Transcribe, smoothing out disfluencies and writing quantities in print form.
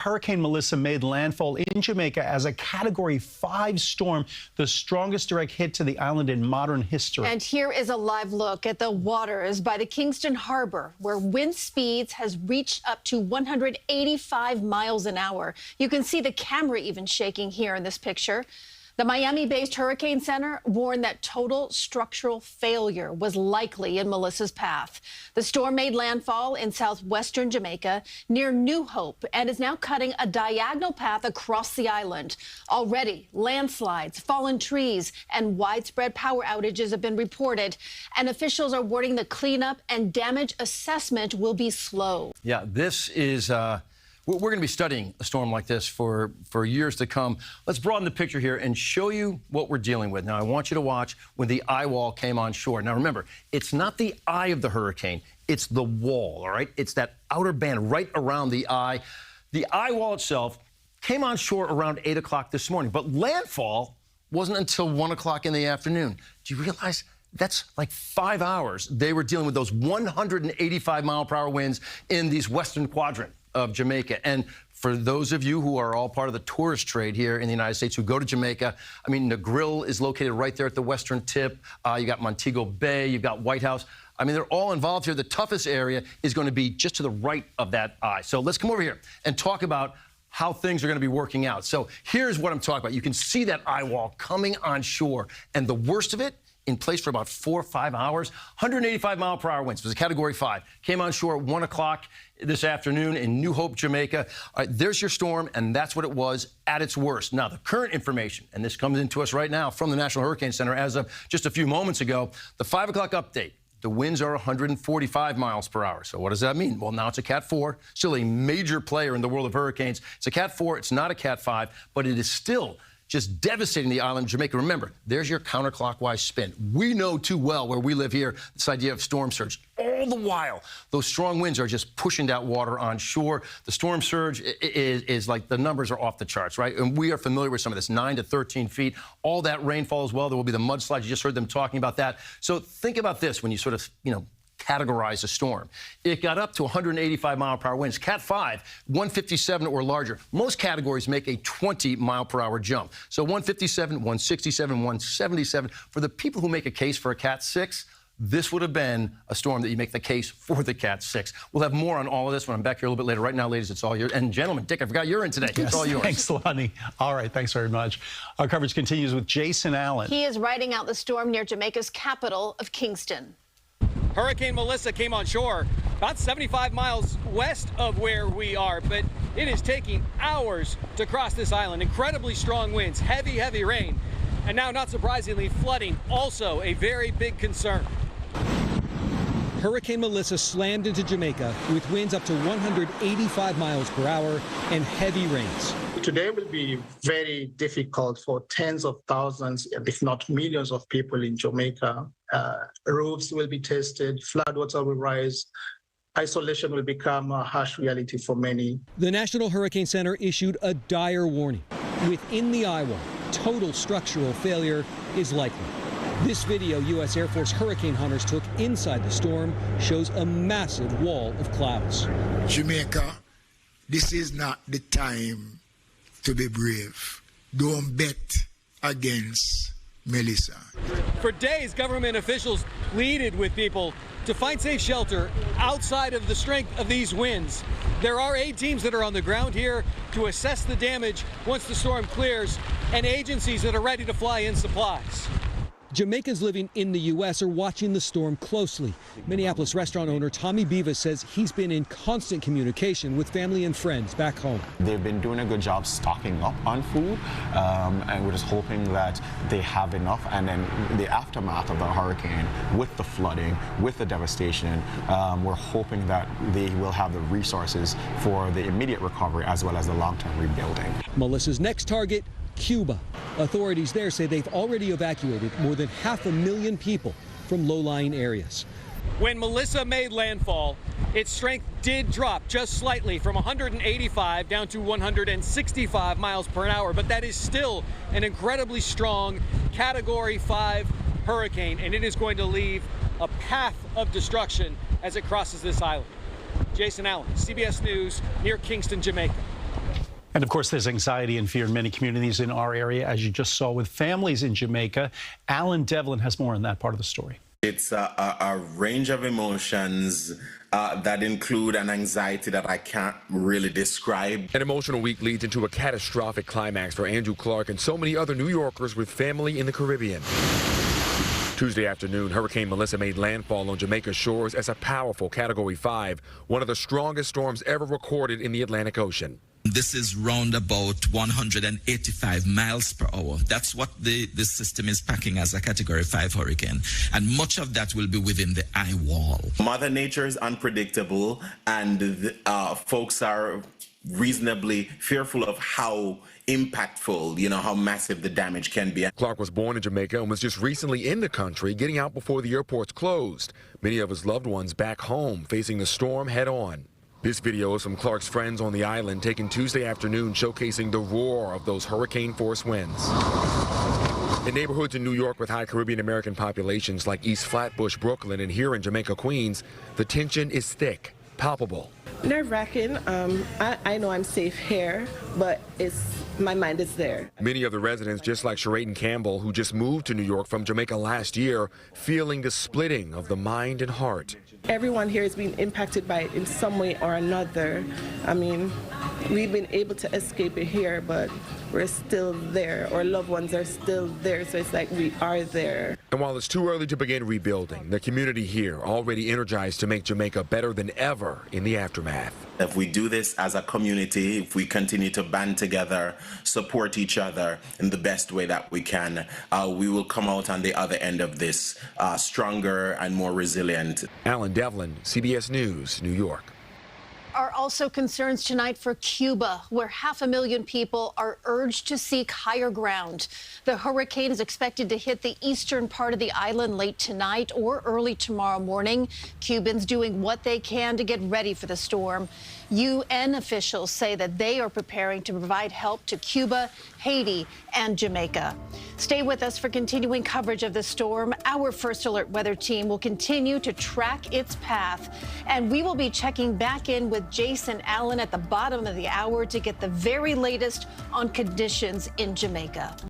Hurricane Melissa made landfall in Jamaica as a Category 5 storm, the strongest direct hit to the island in modern history. And here is a live look at the waters by the Kingston Harbor, where wind speeds has reached up to 185 miles an hour. You can see the camera even shaking here in this picture. The Miami-based Hurricane Center warned that total structural failure was likely in Melissa's path. The storm made landfall in southwestern Jamaica near New Hope and is now cutting a diagonal path across the island. Already, landslides, fallen trees, and widespread power outages have been reported, and officials are warning the cleanup and damage assessment will be slow. Yeah, this is... We're going to be studying a storm like this for years to come. Let's broaden the picture here and show you what we're dealing with. Now, I want you to watch when the eye wall came on shore. Now, remember, it's not the eye of the hurricane. It's the wall, all right? It's that outer band right around the eye. The eye wall itself came on shore around 8 o'clock this morning, but landfall wasn't until 1 o'clock in the afternoon. Do you realize that's like 5 hours they were dealing with those 185-mile-per-hour winds in these western quadrant of Jamaica? And for those of you who are all part of the tourist trade here in the United States who go to Jamaica, I mean, Negril is located right there at the western tip. You got Montego Bay, you've got White House. I mean, they're all involved here. The toughest area is going to be just to the right of that eye. So let's come over here and talk about how things are going to be working out. So here's what I'm talking about. You can see that eye wall coming on shore, and the worst of it, in place for about 4 or 5 hours. 185-mile-per-hour winds. It was a Category 5. Came on shore at 1 o'clock this afternoon in New Hope, Jamaica. All right, there's your storm, and that's what it was at its worst. Now, the current information, and this comes into us right now from the National Hurricane Center as of just a few moments ago, the 5 o'clock update. The winds are 145 miles per hour. So what does that mean? Well, now it's a Cat 4, still a major player in the world of hurricanes. It's a Cat 4. It's not a Cat 5, but it is still just devastating the island of Jamaica. Remember, there's your counterclockwise spin. We know too well where we live here, this idea of storm surge. All the while, those strong winds are just pushing that water on shore. The storm surge is like, the numbers are off the charts, right? And we are familiar with some of this, 9 to 13 feet. All that rainfall as well. There will be the mudslides. You just heard them talking about that. So think about this when you sort of, categorize a storm. It got up to 185-mile-per-hour winds. Cat 5, 157 or larger. Most categories make a 20-mile-per-hour jump. So 157, 167, 177. For the people who make a case for a Cat 6, this would have been a storm that you make the case for the Cat 6. We'll have more on all of this when I'm back here a little bit later. Right now, ladies, it's all yours. And gentlemen, Dick, I forgot you're in today. Yes, it's all yours. Thanks, Lonnie. All right, thanks very much. Our coverage continues with Jason Allen. He is riding out the storm near Jamaica's capital of Kingston. Hurricane Melissa came on shore about 75 miles west of where we are, but it is taking hours to cross this island. Incredibly strong winds, heavy, heavy rain, and now, not surprisingly, flooding, also a very big concern. Hurricane Melissa slammed into Jamaica with winds up to 185 miles per hour and heavy rains. Today will be very difficult for tens of thousands, if not millions of people in Jamaica. Roofs will be tested, floodwater will rise, isolation will become a harsh reality for many. The National Hurricane Center issued a dire warning. Within the eye wall, total structural failure is likely. This video U.S. Air Force hurricane hunters took inside the storm shows a massive wall of clouds. Jamaica, this is not the time to be brave. Don't bet against Melissa. For days, government officials pleaded with people to find safe shelter outside of the strength of these winds. There are aid teams that are on the ground here to assess the damage once the storm clears, and agencies that are ready to fly in supplies. Jamaicans living in the U.S. are watching the storm closely. Minneapolis restaurant owner Tommy Beavis says he's been in constant communication with family and friends back home. They've been doing a good job stocking up on food, and we're just hoping that they have enough. And then the aftermath of the hurricane, with the flooding, with the devastation, we're hoping that they will have the resources for the immediate recovery as well as the long-term rebuilding. Melissa's next target, Cuba. Authorities there say they've already evacuated more than 500,000 people from low-lying areas. When Melissa made landfall, its strength did drop just slightly from 185 down to 165 miles per hour, but that is still an incredibly strong Category 5 hurricane, and it is going to leave a path of destruction as it crosses this island. Jason Allen, CBS News, near Kingston, Jamaica. And of course, there's anxiety and fear in many communities in our area, as you just saw with families in Jamaica. Allen Devlin has more on that part of the story. It's a range of emotions that include an anxiety that I can't really describe. An emotional week leads into a catastrophic climax for Andrew Clark and so many other New Yorkers with family in the Caribbean. Tuesday afternoon, Hurricane Melissa made landfall on Jamaica's shores as a powerful Category 5, one of the strongest storms ever recorded in the Atlantic Ocean. This is round about 185 miles per hour. That's what the system is packing as a Category 5 hurricane. And much of that will be within the eye wall. Mother Nature is unpredictable, and folks are reasonably fearful of how impactful, how massive the damage can be. Clark was born in Jamaica and was just recently in the country, getting out before the airports closed. Many of his loved ones back home facing the storm head on. This video is from Clark's friends on the island, taken Tuesday afternoon, showcasing the roar of those hurricane-force winds. In neighborhoods in New York with high Caribbean American populations like East Flatbush, Brooklyn, and here in Jamaica, Queens, the tension is thick, palpable. Nerve-wracking. I know I'm safe here, but my mind is there. Many of the residents, just like Sherayton Campbell, who just moved to New York from Jamaica last year, feeling the splitting of the mind and heart. Everyone here is being impacted by it in some way or another. I mean, we've been able to escape it here, but we're still there. Our loved ones are still there, so it's like we are there. And while it's too early to begin rebuilding, the community here already energized to make Jamaica better than ever in the aftermath. If we do this as a community, if we continue to band together, support each other in the best way that we can, we will come out on the other end of this stronger and more resilient. Allen Devlin, CBS News, New York. Are also concerns tonight for Cuba, where 500,000 people are urged to seek higher ground. The hurricane is expected to hit the eastern part of the island late tonight or early tomorrow morning. Cubans doing what they can to get ready for the storm. UN officials say that they are preparing to provide help to Cuba, Haiti, and Jamaica. Stay with us for continuing coverage of the storm. Our First Alert weather team will continue to track its path, and we will be checking back in with Jason Allen at the bottom of the hour to get the very latest on conditions in Jamaica.